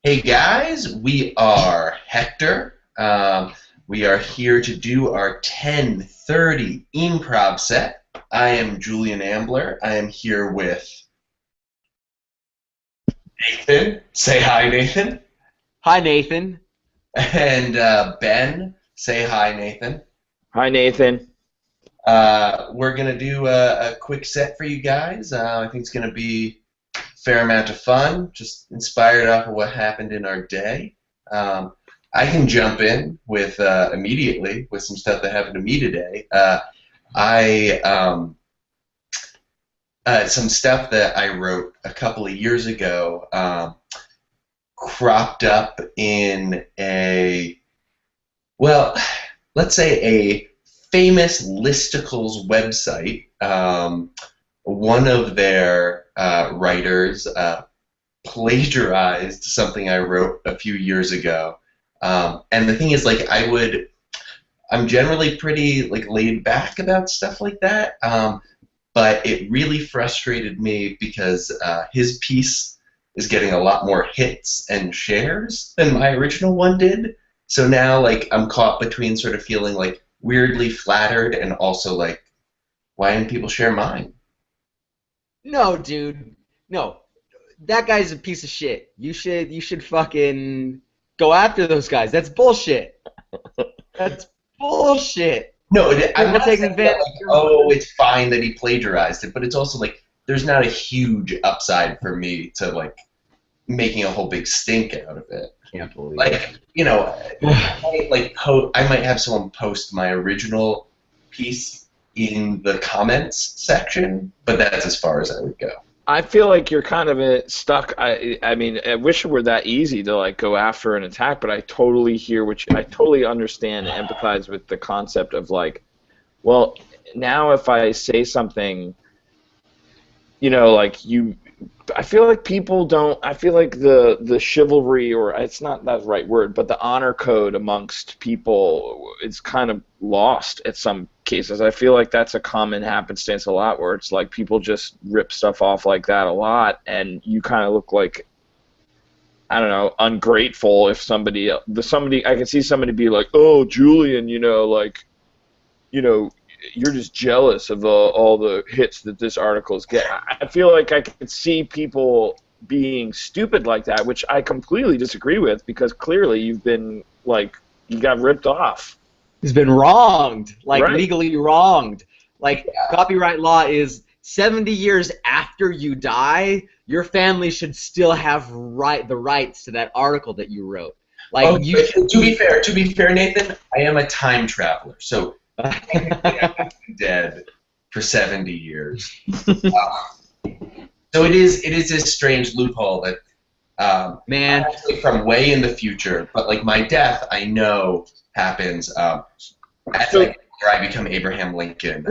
Hey guys, we are Hector. We are here to do our 10:30 improv set. I am Julian Ambler. I am here with Nathan. Say hi, Nathan. Hi, Nathan. And Ben. Say hi, Nathan. Hi, Nathan. We're going to do a quick set for you guys. I think it's going to be a fair amount of fun, just inspired off of what happened in our day. Um, I can jump in with immediately with some stuff that happened to me today. I Some stuff that I wrote a couple of years ago cropped up in well, let's say a famous listicles website. One of their writers plagiarized something I wrote a few years ago. And the thing is, like, I'm generally pretty like laid back about stuff like that. But it really frustrated me because his piece is getting a lot more hits and shares than my original one did. So now, like, I'm caught between sort of feeling like weirdly flattered and also like, why didn't people share mine? No, dude. No. That guy's a piece of shit. You should fucking go after those guys. That's bullshit. That's bullshit. No, I'm People not taking saying that, advantage like, oh, it's fine that he plagiarized it, but it's also like there's not a huge upside for me to like making a whole big stink out of it. Can't believe it. Like, I might have someone post my original piece in the comments section, but that's as far as I would go. I feel like you're kind of stuck. I mean, I wish it were that easy to like go after an attack, but I totally hear I totally understand and empathize with the concept of like, well, now if I say something, like you, I feel like people don't. I feel like the chivalry, or it's not that right word, but the honor code amongst people, it's kind of lost at some cases. I feel like that's a common happenstance a lot, where it's like people just rip stuff off like that a lot, and you kind of look like, I don't know, ungrateful if somebody I can see somebody be like, oh, Julian, you're just jealous of all the hits that this article's get. I feel like I could see people being stupid like that, which I completely disagree with, because clearly you've been, like, you got ripped off. He's been wronged, like Right. legally wronged. Like copyright law is 70 years after you die, your family should still have the rights to that article that you wrote. Like Oh, you but should to be fair, Nathan, I am a time traveler, so technically I've been dead for 70 years. So it is this strange loophole that man. actually from way in the future, but like my death, I know happens as So, I become Abraham Lincoln.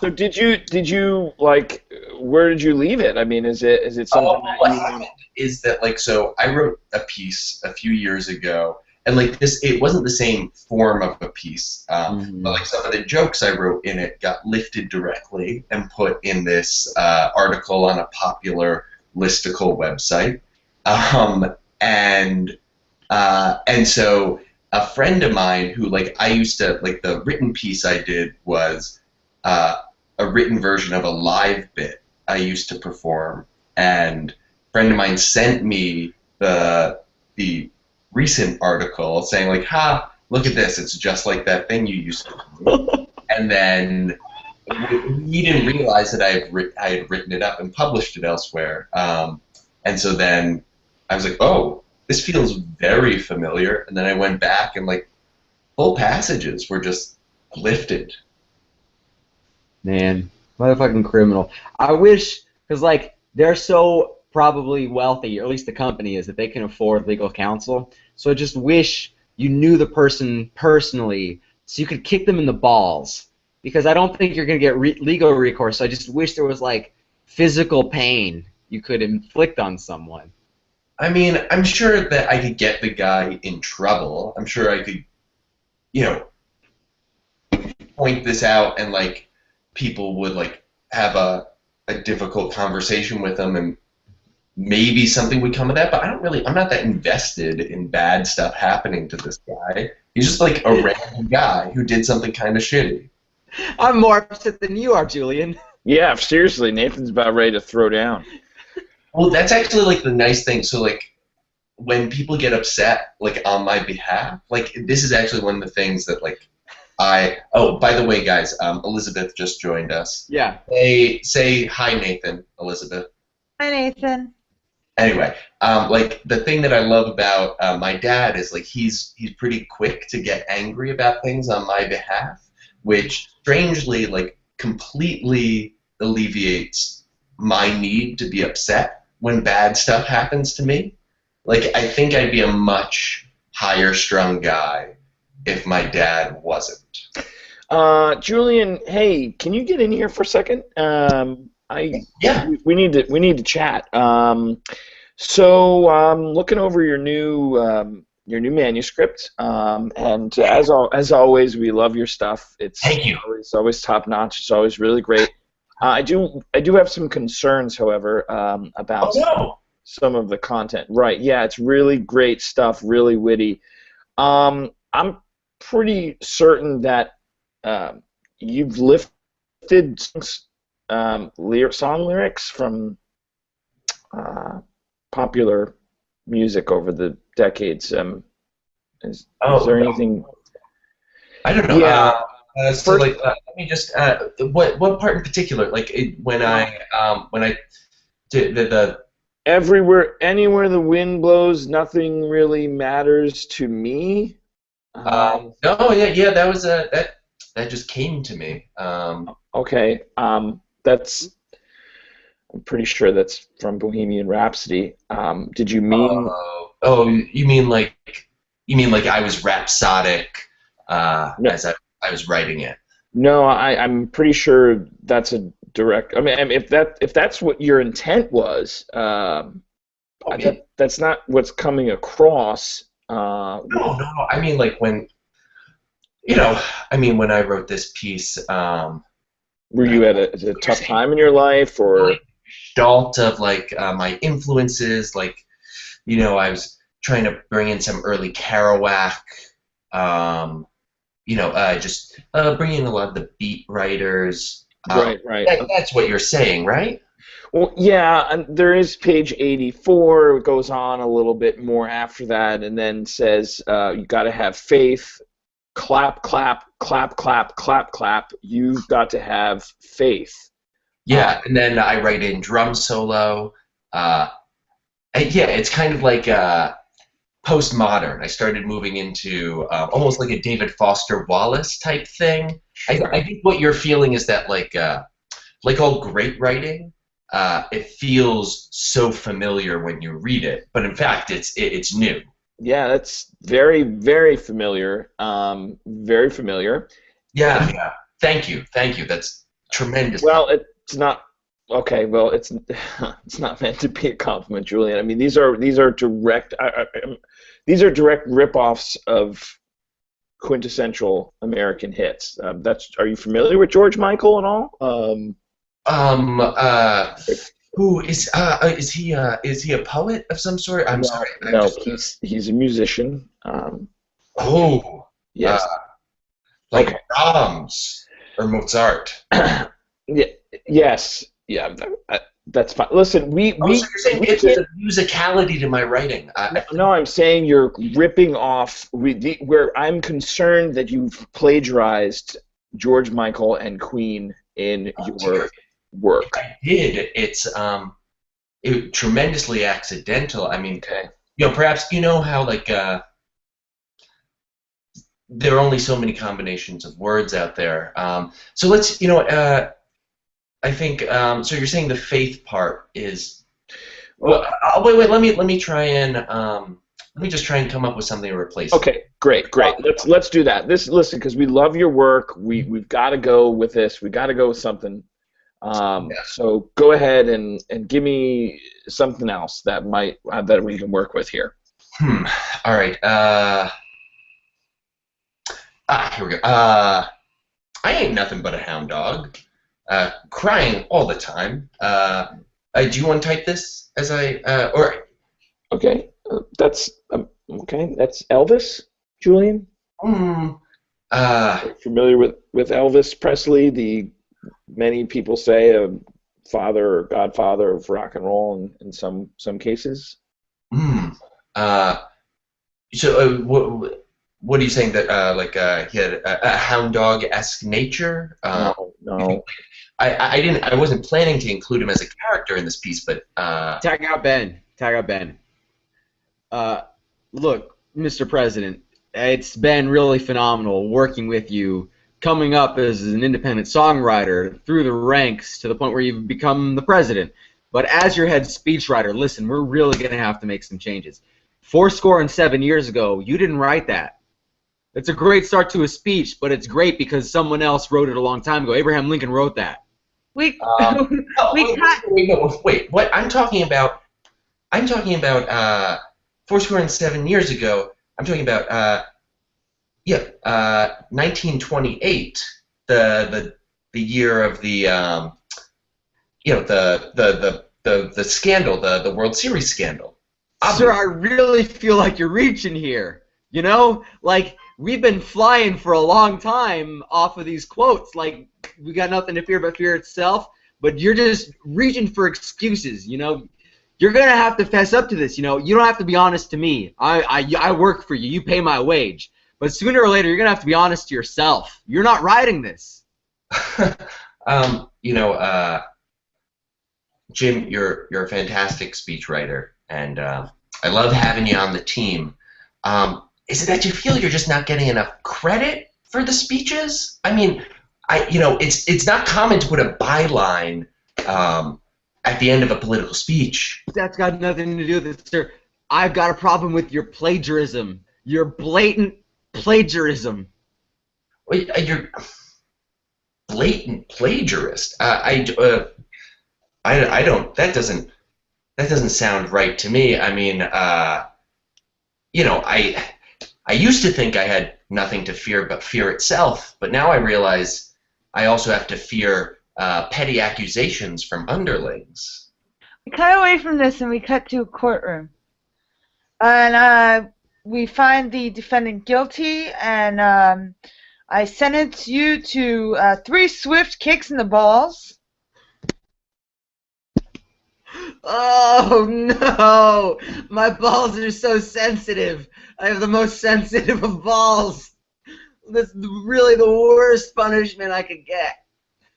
so did you like, where did you leave it? I mean, is it something that What you happened is that, like, so I wrote a piece a few years ago, and like this, it wasn't the same form of a piece, but like some of the jokes I wrote in it got lifted directly and put in this article on a popular listicle website, and so a friend of mine who, like, I used to, like, the written piece I did was a written version of a live bit I used to perform, and a friend of mine sent me the recent article saying, like, ha, look at this, it's just like that thing you used to do. And then he didn't realize that I had written it up and published it elsewhere. And so then I was like, oh, this feels very familiar. And then I went back and, like, whole passages were just lifted. Man, motherfucking criminal. I wish, because, like, they're so probably wealthy, or at least the company is, that they can afford legal counsel. So I just wish you knew the person personally so you could kick them in the balls. Because I don't think you're going to get legal recourse, so I just wish there was, like, physical pain you could inflict on someone. I mean, I'm sure that I could get the guy in trouble. I'm sure I could, you know, point this out, and, like, people would, like, have a difficult conversation with him and maybe something would come of that, but I'm not that invested in bad stuff happening to this guy. He's just like a random guy who did something kind of shitty. I'm more upset than you are, Julian. Yeah, seriously, Nathan's about ready to throw down. Well, that's actually like the nice thing. So like when people get upset like on my behalf, like this is actually one of the things that like oh, by the way, guys, Elizabeth just joined us. Yeah. Say hi, Nathan, Elizabeth. Hi, Nathan. Anyway, like the thing that I love about my dad is like he's pretty quick to get angry about things on my behalf, which strangely like completely alleviates my need to be upset when bad stuff happens to me. Like I think I'd be a much higher strung guy if my dad wasn't. Julian, hey, can you get in here for a second? Yeah. We need to chat. So looking over your new manuscript, and as always, we love your stuff. Thank you. It's always top notch. It's always really great. I do have some concerns, however, about some of the content. Right? Yeah, it's really great stuff, really witty. I'm pretty certain that you've lifted song lyrics from popular music over the decades. Is there anything? I don't know. Yeah. So like, let me just what part in particular? Like when I did the everywhere, anywhere the wind blows, nothing really matters to me. no, yeah, that was that just came to me. Okay, that's. I'm pretty sure that's from Bohemian Rhapsody. Did you mean? Oh, you mean like I was rhapsodic as I was writing it? No, I'm pretty sure that's a direct. I mean, if that's what your intent was, that's not what's coming across. No. I mean, like when when I wrote this piece. Were you at a tough time in your life, or? Gestalt of like my influences, like I was trying to bring in some early Kerouac, just bring in a lot of the beat writers. Right. That's what you're saying, right? Well, yeah, and there is page 84. It goes on a little bit more after that, and then says you got to have faith. Clap, clap, clap, clap, clap, clap. You've got to have faith. Yeah, and then I write in drum solo. And yeah, it's kind of like postmodern. I started moving into almost like a David Foster Wallace type thing. I think what you're feeling is that like all great writing, it feels so familiar when you read it, but in fact it's new. Yeah, that's very, very familiar. Very familiar. Yeah. Thank you. That's tremendous. Well, it's not okay. Well, it's not meant to be a compliment, Julian. I mean, these are direct rip-offs of quintessential American hits. Are you familiar with George Michael at all? Who is he a poet of some sort? I'm sorry. He's a musician. Yes. Like okay. Brahms or Mozart. Yes. Yeah. That's fine. Listen, so you're saying there's a musicality to my writing. No, I'm saying you're ripping off. Where I'm concerned that you've plagiarized George Michael and Queen in your work. I did. It's tremendously accidental. I mean, perhaps how like there are only so many combinations of words out there. So let's I think so. You're saying the faith part is. Well, wait. Let me try and let me just try and come up with something to replace. Okay, great. Let's do that. Listen, because we love your work. We've got to go with this. We got to go with something. So go ahead and give me something else that we can work with here. All right. Here we go. I ain't nothing but a hound dog. Crying all the time. Do you want to type this as or? Okay, that's okay. That's Elvis, Julian. Hmm, uh, Familiar with Elvis Presley, the many people say a father or godfather of rock and roll in some cases. hmm, uh, so, what are you saying that he had a hound dog-esque nature? No, no. I didn't. I wasn't planning to include him as a character in this piece, but Tag out Ben. Tag out Ben. Uh, Look, Mr. President, it's been really phenomenal working with you, coming up as an independent songwriter through the ranks to the point where you've become the president. But as your head speechwriter, listen, we're really going to have to make some changes. 7 years ago, you didn't write that. It's a great start to a speech, but it's great because someone else wrote it a long time ago. Abraham Lincoln wrote that. We no, we cut. wait. What I'm talking about? I'm talking about 7 years ago. I'm talking about 1928, the year of the the scandal, the World Series scandal. Sir, I really feel like you're reaching here. You know, like we've been flying for a long time off of these quotes. Like we got nothing to fear but fear itself. But you're just reaching for excuses. You know, you're gonna have to fess up to this. You know, you don't have to be honest to me. I work for you. You pay my wage. But sooner or later, you're gonna have to be honest to yourself. You're not writing this. You know, Jim, you're a fantastic speechwriter, and I love having you on the team. Is it that you feel you're just not getting enough credit for the speeches? I mean, it's not common to put a byline at the end of a political speech. That's got nothing to do with it, sir. I've got a problem with your plagiarism. Your blatant plagiarism. Wait, you're blatant plagiarist. I don't. That doesn't sound right to me. I mean, I used to think I had nothing to fear but fear itself, but now I realize I also have to fear petty accusations from underlings. We cut away from this and we cut to a courtroom. And we find the defendant guilty, and I sentence you to 3 swift kicks in the balls. Oh no! My balls are so sensitive. I have the most sensitive of balls. This is really the worst punishment I could get.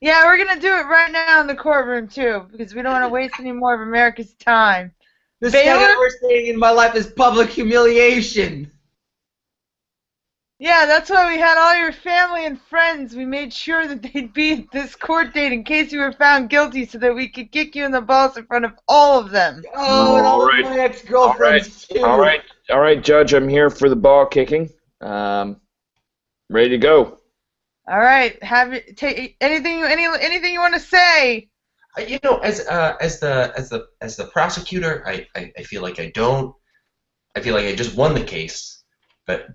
Yeah, we're going to do it right now in the courtroom, too, because we don't want to waste any more of America's time. The Baylor? second worst thing in my life is public humiliation. Yeah, that's why we had all your family and friends. We made sure that they'd be at this court date in case you were found guilty so that we could kick you in the balls in front of all of them. Oh, and all right. of my ex-girlfriends, too. All right, Judge. I'm here for the ball kicking. Ready to go. All right, take anything you want to say. You know, as the prosecutor, I feel like I don't. I feel like I just won the case, but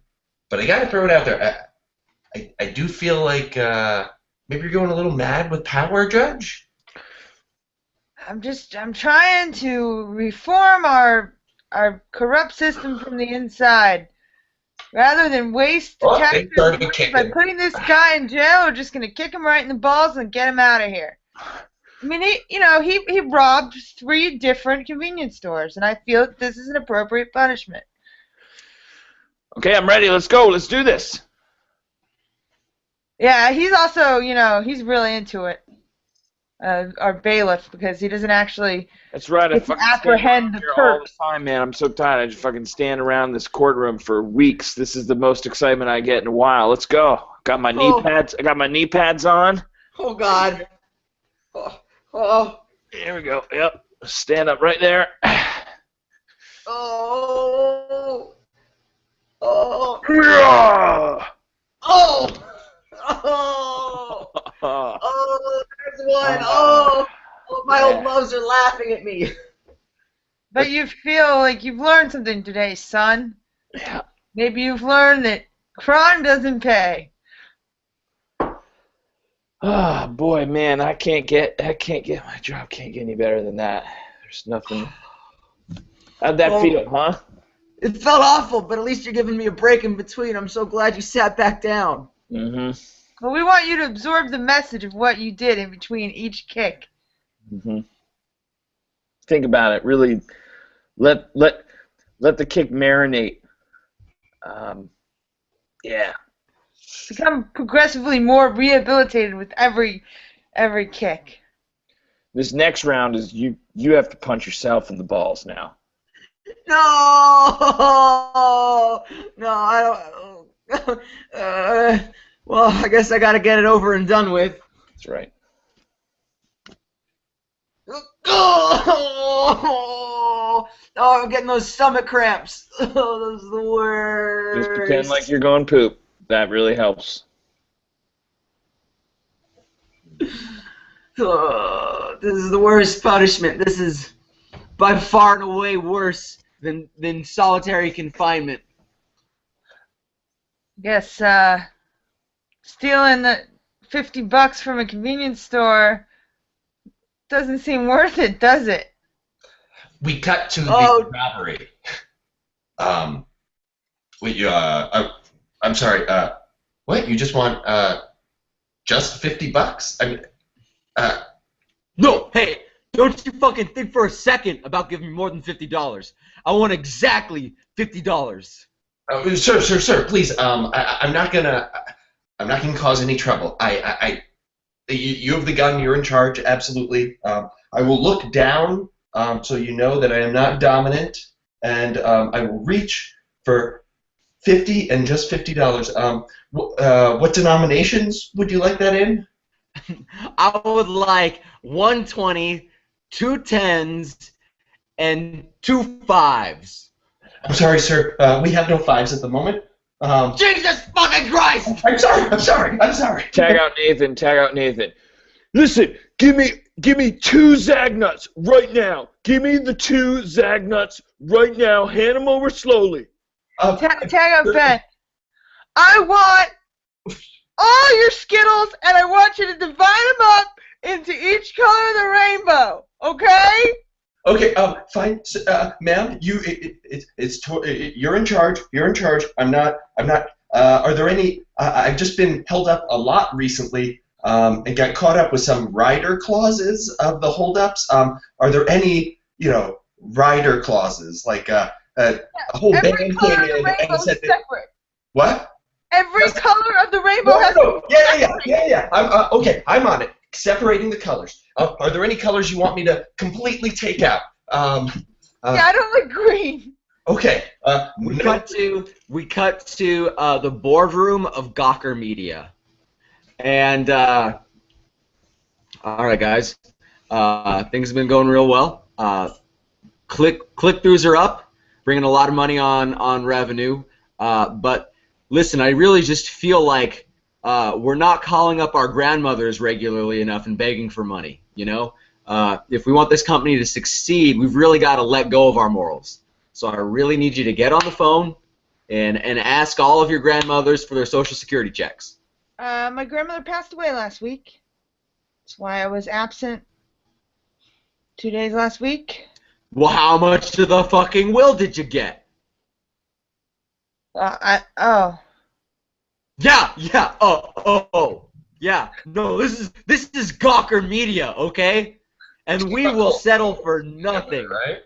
I got to throw it out there. I do feel like maybe you're going a little mad with power, Judge. I'm trying to reform our corrupt system from the inside. Rather than waste the taxpayers' money by putting this guy in jail, we're just gonna kick him right in the balls and get him out of here. I mean, he robbed 3 different convenience stores, and I feel that this is an appropriate punishment. Okay, I'm ready. Let's go. Let's do this. Yeah, he's also, he's really into it. Our bailiff, because he doesn't actually That's right. I fucking apprehend the all the perps. time, man. I'm so tired. I just fucking stand around this courtroom for weeks. This is the most excitement I get in a while. Let's go. Got my knee pads. I got my knee pads on. Oh, God. Oh. Here we go. Yep. Stand up right there. Oh. Oh. Yeah. Oh. Oh. Oh, there's one. Oh, my old loves are laughing at me. But you feel like you've learned something today, son. Yeah. Maybe you've learned that crime doesn't pay. Oh boy, man, I can't get my job can't get any better than that. There's nothing. How'd that feel, huh? It felt awful, but at least you're giving me a break in between. I'm so glad you sat back down. Mm-hmm. Well, we want you to absorb the message of what you did in between each kick. Mm-hmm. Think about it. Really, let the kick marinate. Yeah. Become progressively more rehabilitated with every kick. This next round is you have to punch yourself in the balls now. No, no, I don't. Well, I guess I gotta get it over and done with. That's right. Oh, I'm getting those stomach cramps. Oh, those are the worst. Just pretend like you're going poop. That really helps. Oh, this is the worst punishment. This is by far and away worse than solitary confinement. Guess stealing the $50 from a convenience store doesn't seem worth it, does it? We cut to the robbery. I'm sorry. What? You just want just $50? I mean, No, hey, don't you fucking think for a second about giving me more than $50. I want exactly $50. Sir, please. I'm not gonna cause any trouble. You have the gun. You're in charge. Absolutely. I will look down, so you know that I am not dominant, and I will reach for 50 and just $50. What denominations would you like that in? I would like 120, 2 10s, and 2 5s. I'm sorry, sir. We have no 5s at the moment. Jesus fucking Christ! I'm sorry. Tag out Nathan. Listen, give me 2 Zagnuts right now. Give me the 2 Zagnuts right now. Hand them over slowly. Tag out Ben. I want all your Skittles, and I want you to divide them up into each color of the rainbow. Okay? Okay. Fine, ma'am. You're in charge. I'm not. Are there any? I've just been held up a lot recently, and got caught up with some rider clauses of the holdups. Are there any, rider clauses like a whole Every band color came of the in rainbow and is said separate. what? Every color of the rainbow has. Yeah. Okay. I'm on it. Separating the colors. Are there any colors you want me to completely take out? Yeah, I don't like green. Okay. We cut to the boardroom of Gawker Media, and all right, guys, things have been going real well. Click-throughs are up, bringing a lot of money on revenue. But listen, I really just feel like we're not calling up our grandmothers regularly enough and begging for money. If we want this company to succeed, we've really got to let go of our morals. So I really need you to get on the phone and ask all of your grandmothers for their Social Security checks. My grandmother passed away last week. That's why I was absent 2 days last week. Well, how much of the fucking will did you get? Yeah. Yeah. No, this is Gawker Media, okay? And we will settle for nothing. Right?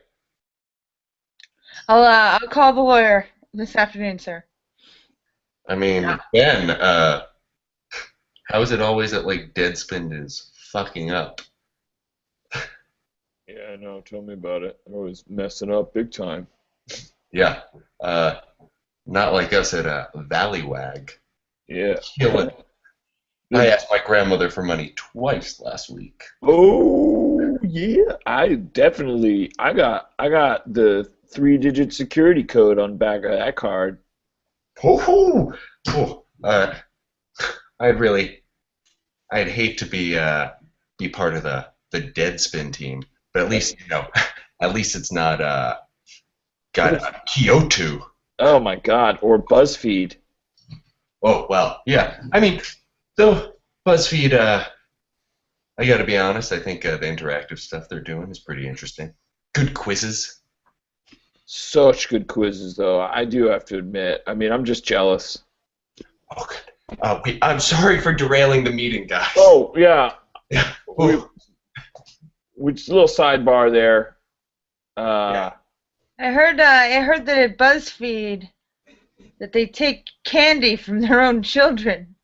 I'll call the lawyer this afternoon, sir. I mean, Ben, how is it always that Deadspin is fucking up? Yeah, I know. Tell me about it. I'm always messing up big time. Yeah. Not like us at Valleywag. Yeah. Killing. I asked my grandmother for money twice last week. Oh yeah, I got the 3-digit security code on the back of that card. Oh, I'd hate to be part of the Deadspin team, but at least it's not got Kyoto. Oh my God, or BuzzFeed. Oh well, yeah. I mean, so BuzzFeed, I gotta be honest, I think the interactive stuff they're doing is pretty interesting. Good quizzes. Such good quizzes, though. I do have to admit. I mean, I'm just jealous. Oh, good. Wait, I'm sorry for derailing the meeting, guys. Oh, yeah. Yeah. Which little sidebar there. Yeah. I heard that at BuzzFeed that they take candy from their own children.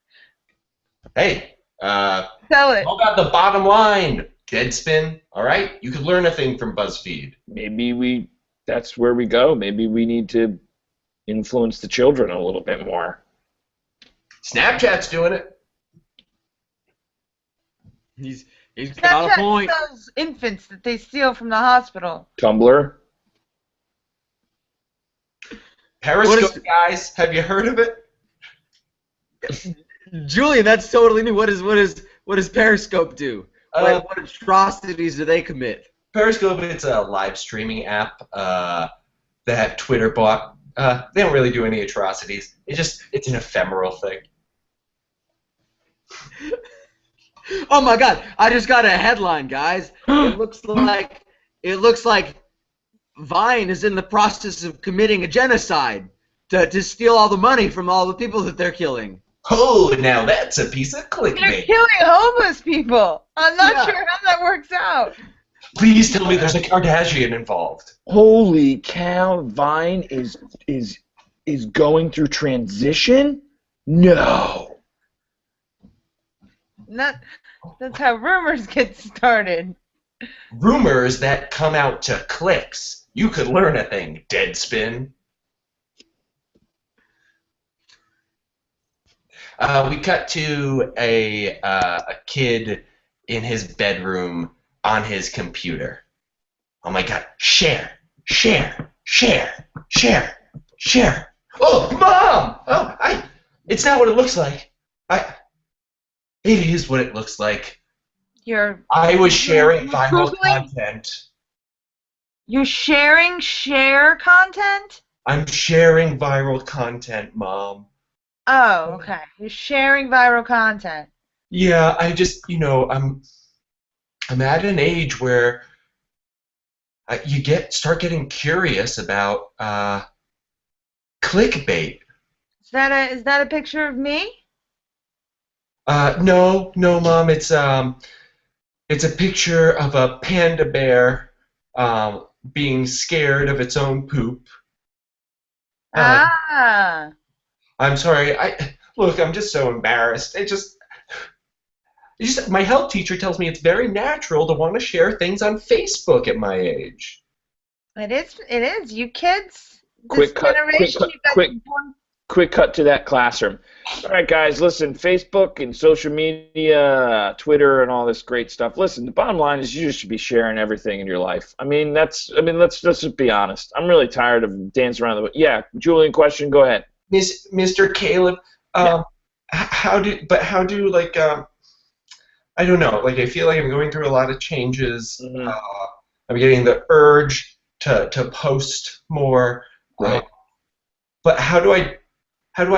Hey, Sell it. how about the bottom line? Deadspin, all right? You could learn a thing from BuzzFeed. Maybe that's where we go. Maybe we need to influence the children a little bit more. Snapchat's doing it. He's got a point. Those infants that they steal from the hospital. Tumblr. Periscope, guys. Have you heard of it? Julian, that's totally new. What does Periscope do? What atrocities do they commit? Periscope, it's a live streaming app that Twitter bought. They don't really do any atrocities. It's an ephemeral thing. Oh my God! I just got a headline, guys. It looks like Vine is in the process of committing a genocide to steal all the money from all the people that they're killing. Oh, now that's a piece of They're clickbait. killing homeless people. I'm not sure how that works out. Please tell me there's a Kardashian involved. Holy cow! Vine is going through transition? No. That's how rumors get started. Rumors that come out to clicks. You could learn a thing, Deadspin. We cut to a kid in his bedroom on his computer. Oh my God! Share. Oh, Mom! Oh, it's not what it looks like. It is what it looks like. I was sharing viral content. You're sharing content? I'm sharing viral content, Mom. Oh, okay. You're sharing viral content. Yeah, I just, I'm at an age where you start getting curious about clickbait. Is that a picture of me? No, Mom. It's a picture of a panda bear being scared of its own poop. I'm sorry. Look, I'm just so embarrassed. My health teacher tells me it's very natural to want to share things on Facebook at my age. It is. You kids. Quick cut to that classroom. All right, guys, listen, Facebook and social media, Twitter and all this great stuff. Listen, the bottom line is you just should be sharing everything in your life. let's just be honest. I'm really tired of dancing around the Yeah, Julian, question, go ahead. Mr. Caleb, Yeah. how do I don't know, I feel like I'm going through a lot of changes. Mm-hmm. I'm getting the urge to post more. Right. But how do I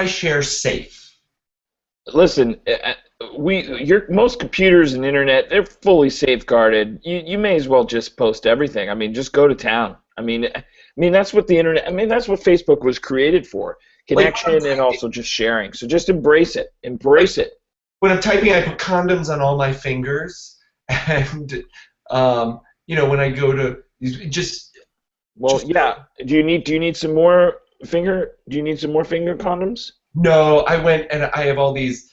share safe? Listen, most computers and internet, they're fully safeguarded. You may as well just post everything. Just go to town. That's what the internet. That's what Facebook was created for: connection and also just sharing. So just embrace it. Embrace it. When I'm typing, I put condoms on all my fingers, and when I go to just. Well, yeah. Do you need some more finger? Do you need some more finger condoms? No, I went and I have all these.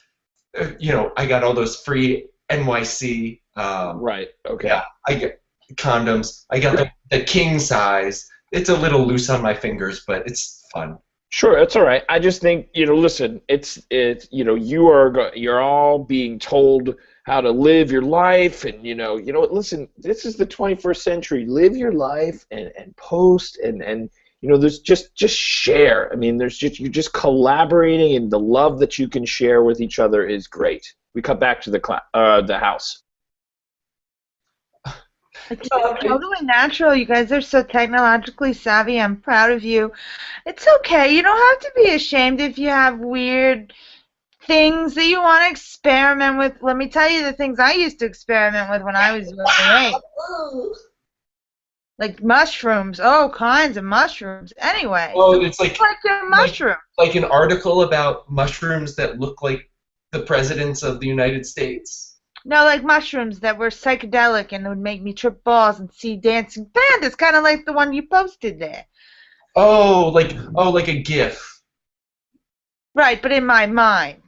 I got all those free NYC. Right. Okay. Yeah, I get condoms. I got the king size. It's a little loose on my fingers, but it's fun. Sure, that's all right. I just think, listen, it's you're all being told how to live your life, and listen, this is the 21st century. Live your life and post and there's just share. You're just collaborating, and the love that you can share with each other is great. We cut back to the house. It's totally natural. You guys are so technologically savvy. I'm proud of you. It's okay. You don't have to be ashamed if you have weird things that you want to experiment with. Let me tell you the things I used to experiment with when I was your age. Like mushrooms, all kinds of mushrooms. Anyway, Oh, so it's like your mushroom. like an article about mushrooms that look like the presidents of the United States. No, like mushrooms that were psychedelic and would make me trip balls and see dancing pandas, kind of like the one you posted there. Oh, like a GIF. Right, but in my mind.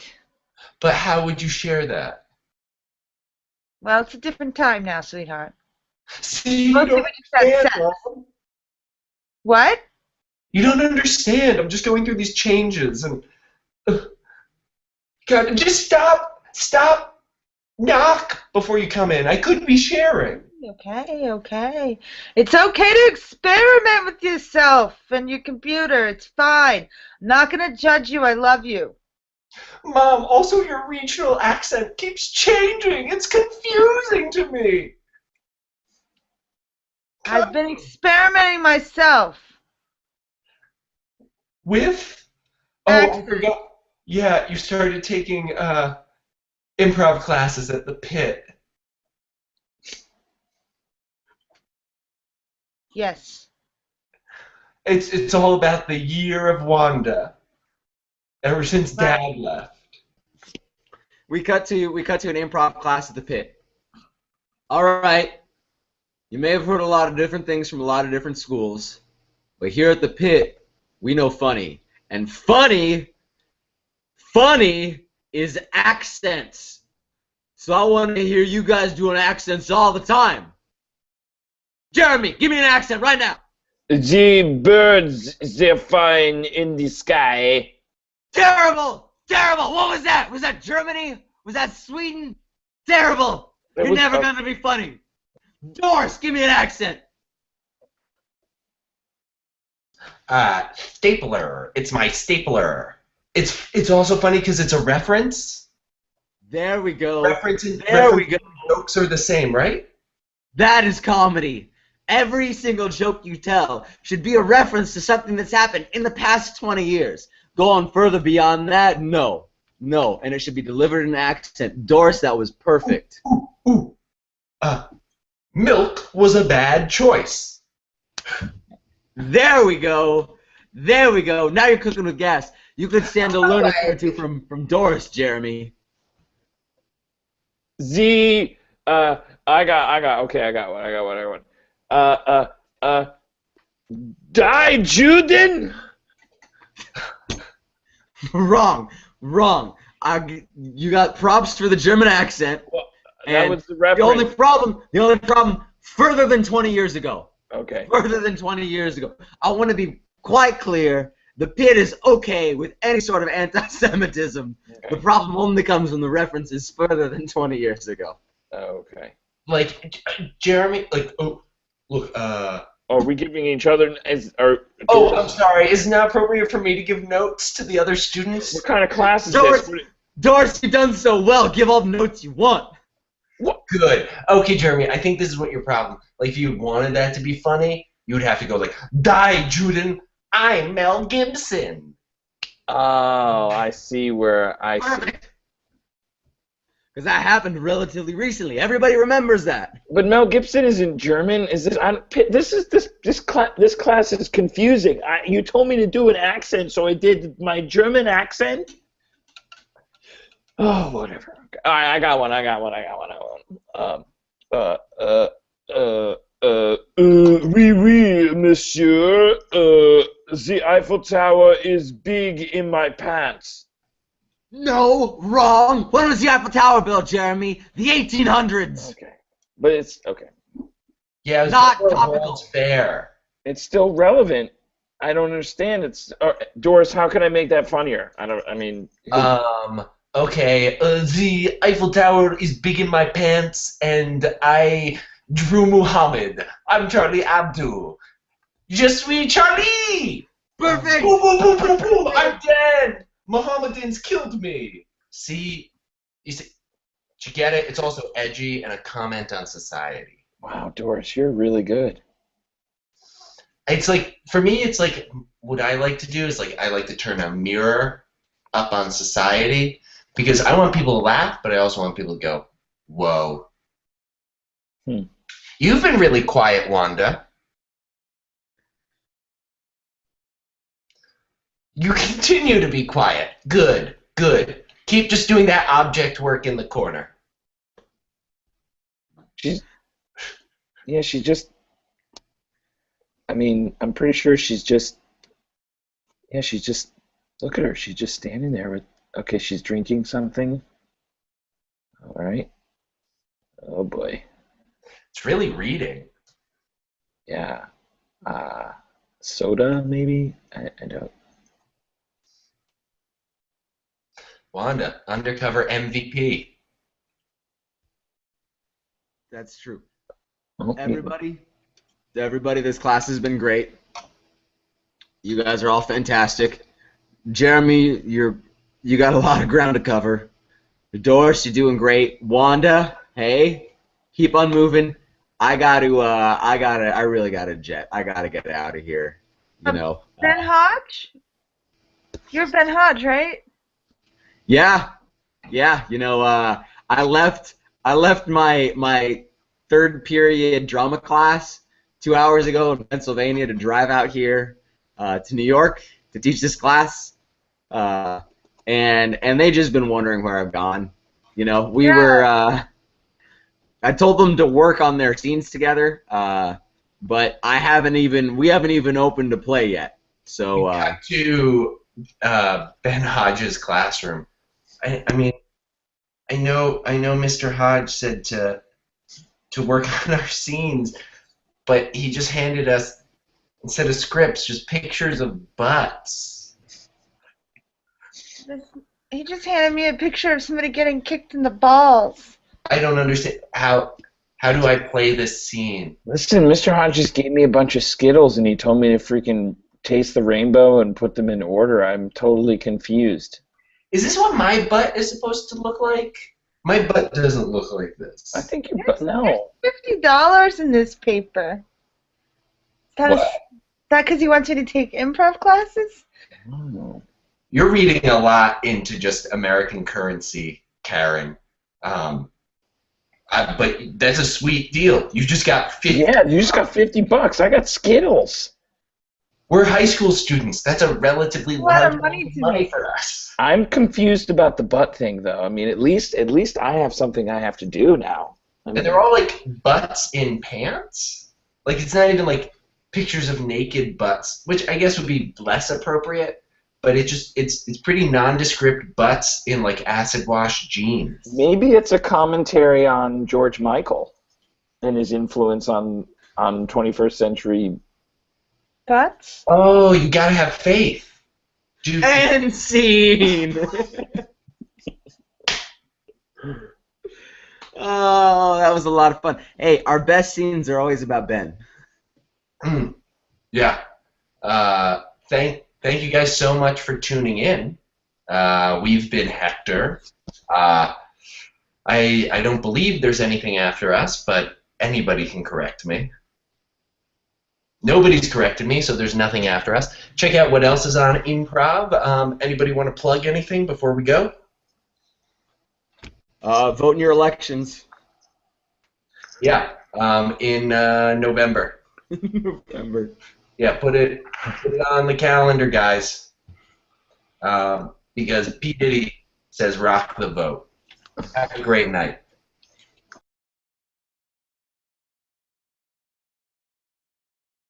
But how would you share that? Well, it's a different time now, sweetheart. See, you Mostly don't we just have understand, sex. Mom. What? You don't understand. I'm just going through these changes and God, just stop, knock before you come in. I could be sharing. Okay. It's okay to experiment with yourself and your computer. It's fine. I'm not going to judge you. I love you. Mom, also your regional accent keeps changing. It's confusing to me. I've been experimenting myself. With? Oh, I forgot. Yeah, you started taking improv classes at the pit. Yes. It's all about the year of Wanda. Ever since Dad left. We cut to an improv class at the pit. All right. You may have heard a lot of different things from a lot of different schools, but here at the pit, we know funny. And funny is accents. So I want to hear you guys doing accents all the time. Jeremy, give me an accent right now. The birds, they're flying in the sky. Terrible! What was that? Was that Germany? Was that Sweden? Terrible! You're never going to be funny. Doris, give me an accent. Stapler. It's my stapler. It's also funny because it's a reference. There we go. Jokes are the same, right? That is comedy. Every single joke you tell should be a reference to something that's happened in the past 20 years. Go on further beyond that? No. And it should be delivered in an accent. Doris, that was perfect. Ooh. Milk was a bad choice. There we go. Now you're cooking with gas. You could stand to learn a thing or two from Doris, Jeremy. I got one. Die Juden? Wrong. You got props for the German accent. Well, that was the reference. The only problem, further than 20 years ago. Okay. Further than 20 years ago. I want to be quite clear. The pit is okay with any sort of anti-Semitism. Okay. The problem only comes when the reference is further than 20 years ago. Okay. Like, Jeremy, look, are we giving each other I'm sorry. Isn't that appropriate for me to give notes to the other students? What kind of class is this? Doris, you've done so well. Give all the notes you want. What? Good. Okay, Jeremy, I think this is what your problem. Like, if you wanted that to be funny, you would have to go like, Die, Juden, I'm Mel Gibson. Oh, I see where see. Because that happened relatively recently. Everybody remembers that. But Mel Gibson isn't German. Is this? This class is confusing. You told me to do an accent, so I did my German accent. Oh, whatever. I got one. Oui, monsieur. The Eiffel Tower is big in my pants. No, wrong. When was the Eiffel Tower built, Jeremy? The 1800s. Okay, but it's okay. Yeah, it's not topical. Fair. It's still relevant. I don't understand. Doris. How can I make that funnier? Okay. The Eiffel Tower is big in my pants, and I drew Muhammad. I'm Charlie Abdul. Je suis Charlie. Perfect. Boom, boom, boom, boom, boom. I'm dead. Mohammedans killed me. See, you get it? It's also edgy and a comment on society. Wow, Doris, you're really good. It's like, for me, it's like, what I like to do is like, I like to turn a mirror up on society. because I want people to laugh, but I also want people to go, whoa. You've been really quiet, Wanda. You continue to be quiet. Good, good. Keep just doing that object work in the corner. She just, I mean, I'm pretty sure she's just, look at her. She's just standing there with, okay, she's drinking something. All right. Oh, boy. It's really reading. Yeah. Soda, maybe? I don't. Wanda, undercover MVP. That's true. Oh, Everybody, this class has been great. You guys are all fantastic. Jeremy, you got a lot of ground to cover. Doris, you're doing great. Wanda, hey, keep on moving. I really gotta jet. I gotta get out of here. You know. Ben Hodge? You're Ben Hodge, right? Yeah. You know, I left my third period drama class 2 hours ago in Pennsylvania to drive out here to New York to teach this class, and they just been wondering where I've gone. You know, I told them to work on their scenes together, but we haven't even opened to play yet. So Got to Ben Hodge's classroom. I mean, I know Mr. Hodge said to work on our scenes, but he just handed us, instead of scripts, just pictures of butts. He just handed me a picture of somebody getting kicked in the balls. I don't understand how do I play this scene? Listen, Mr. Hodge just gave me a bunch of Skittles and he told me to freaking taste the rainbow and put them in order. I'm totally confused. Is this what my butt is supposed to look like? My butt doesn't look like this. I think your butt, no. $50 in this paper. Is that because he wants you to take improv classes? Oh. You're reading a lot into just American currency, Karen. But that's a sweet deal. You just got 50. Yeah, you just got $50. I got Skittles. We're high school students. That's a relatively lot large of money to money me. for us. I'm confused about the butt thing, though. I mean, at least I have something I have to do now. I mean, And they're all like butts in pants. Like it's not even like pictures of naked butts, which I guess would be less appropriate. But it's pretty nondescript butts in like acid wash jeans. maybe it's a commentary on George Michael and his influence on 21st century. Butts? Oh, you gotta have faith. Dude, end scene. Oh, that was a lot of fun. Hey, our best scenes are always about Ben. yeah. Thank you guys so much for tuning in. We've been Hector. I don't believe there's anything after us, but anybody can correct me. Nobody's corrected me, so there's nothing after us. Check out what else is on Improv. Anybody want to plug anything before we go? Vote in your elections. Yeah, in November. November. Yeah, put it on the calendar, guys. Because P. Diddy says rock the vote. Have a great night.